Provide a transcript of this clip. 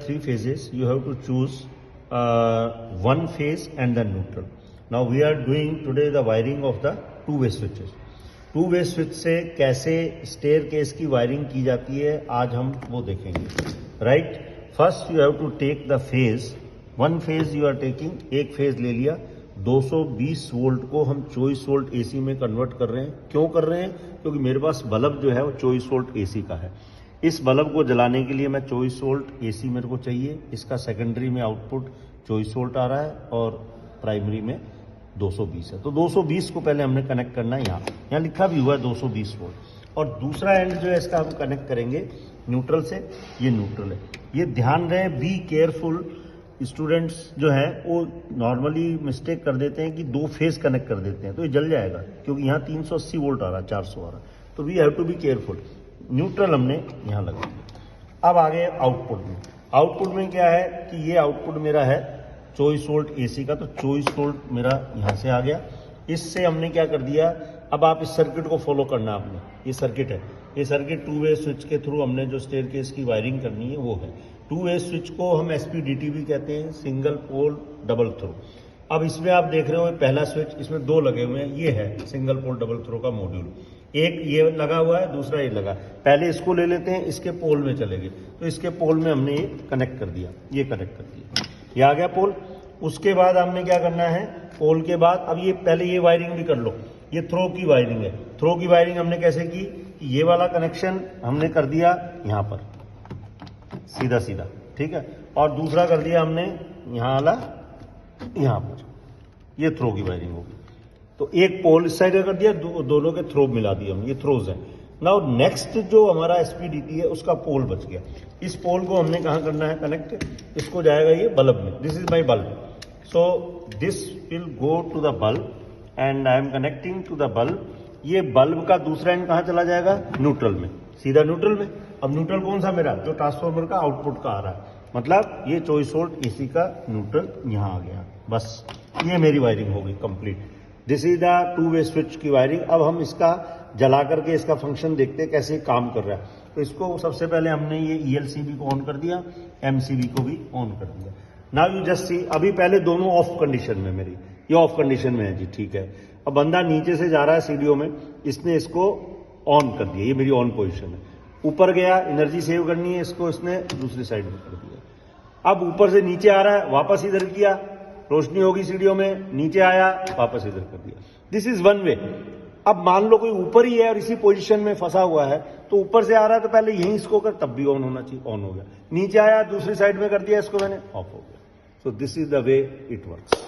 three phases. You have to choose one phase and then neutral. Now we are doing today the wiring of the two-way switches. Two-way switch से कैसे stair case की wiring की जाती है आज हम वो देखेंगे. Right, first you have to take the phase. One phase you are taking, एक फेज ले लिया. 220 वोल्ट को हम 24 वोल्ट एसी में कन्वर्ट कर रहे हैं. क्यों कर रहे हैं? क्योंकि मेरे पास बल्ब जो है वो 24 वोल्ट एसी का है. इस बल्ब को जलाने के लिए मैं 24 वोल्ट एसी मेरे को चाहिए. इसका सेकेंडरी में आउटपुट 24 वोल्ट आ रहा है और प्राइमरी में 220 है. तो 220 को पहले हमने कनेक्ट करना है. यहाँ लिखा भी हुआ है 220 वोल्ट. और दूसरा एंड जो है इसका हम कनेक्ट करेंगे न्यूट्रल से. ये न्यूट्रल है. ये ध्यान रहे, बी केयरफुल. स्टूडेंट्स जो है वो नॉर्मली मिस्टेक कर देते हैं कि दो फेज कनेक्ट कर देते हैं तो ये जल जाएगा, क्योंकि यहाँ 380 वोल्ट आ रहा है, 400 आ रहा है. तो we have to be careful. Neutral हमने यहाँ लगा दिया. अब आगे आउटपुट में. आउटपुट में क्या है कि ये आउटपुट मेरा है 24 वोल्ट एसी का. तो 24 वोल्ट मेरा यहाँ से आ गया. इससे हमने क्या कर दिया, अब आप इस सर्किट को फॉलो करना. आपने ये सर्किट है, ये सर्किट टू-वे स्विच के थ्रू हमने जो स्टेयर केस की वायरिंग करनी है वो है. टू-वे स्विच को हम SPDT भी कहते हैं, सिंगल पोल डबल थ्रो. अब इसमें आप देख रहे हो पहला स्विच, इसमें दो लगे हुए हैं. ये है सिंगल पोल डबल थ्रो का मॉड्यूल. एक ये लगा हुआ है, दूसरा ये लगा. पहले इसको ले लेते हैं, इसके पोल में चले गए. तो इसके पोल में हमने ये कनेक्ट कर दिया, ये कनेक्ट कर दिया, ये आ गया पोल. उसके बाद हमने क्या करना है, पोल के बाद अब ये पहले ये वायरिंग भी कर लो. ये थ्रो की वायरिंग है. थ्रो की वायरिंग हमने कैसे की, ये वाला कनेक्शन हमने कर दिया यहाँ पर सीधा सीधा, ठीक है. और दूसरा कर दिया हमने यहाँ वाला यहाँ पर. ये थ्रो की वायरिंग होगी. तो एक पोल इस साइड कर दिया, दोनों के थ्रो मिला दिए हमने. ये थ्रोज है. नाउ नेक्स्ट जो हमारा SPDT है उसका पोल बच गया. इस पोल को हमने कहाँ करना है कनेक्ट. इसको जाएगा ये बल्ब में. This is my bulb. So this will go to the bulb and I am connecting to the bulb. ये बल्ब का दूसरा एंड कहाँ चला जाएगा, न्यूट्रल में, सीधा न्यूट्रल में. अब न्यूट्रल कौन सा मेरा, जो ट्रांसफार्मर का आउटपुट का आ रहा है. मतलब ये 24 वोल्ट एसी का न्यूट्रल यहाँ आ गया. बस ये मेरी वायरिंग होगी complete. This is the two-way switch की वायरिंग. अब हम इसका जला करके इसका फंक्शन देखते हैं कैसे काम कर रहा है. तो इसको सबसे पहले हमने ये ELCB को ऑन कर दिया, MCB को भी ऑन कर दिया. नाउ यू जस्ट सी, अभी पहले दोनों ऑफ कंडीशन में, मेरी ये ऑफ कंडीशन में है जी, ठीक है. अब बंदा नीचे से जा रहा है सीढ़ियों में, इसने इसको ऑन कर दिया. ये मेरी ऑन पोजिशन है. ऊपर गया, एनर्जी सेव करनी है, इसको इसने दूसरी साइड में कर दिया. अब ऊपर से नीचे आ रहा है, वापस इधर किया, रोशनी होगी सीढ़ियों में, नीचे आया, वापस इधर कर दिया. This is one way. अब मान लो कोई ऊपर ही है और इसी पोजीशन में फंसा हुआ है, तो ऊपर से आ रहा है तो पहले यहीं इसको कर, तब भी ऑन होना चाहिए. ऑन हो गया. नीचे आया, दूसरी साइड में कर दिया इसको मैंने, ऑफ हो गया. So this is the way it works.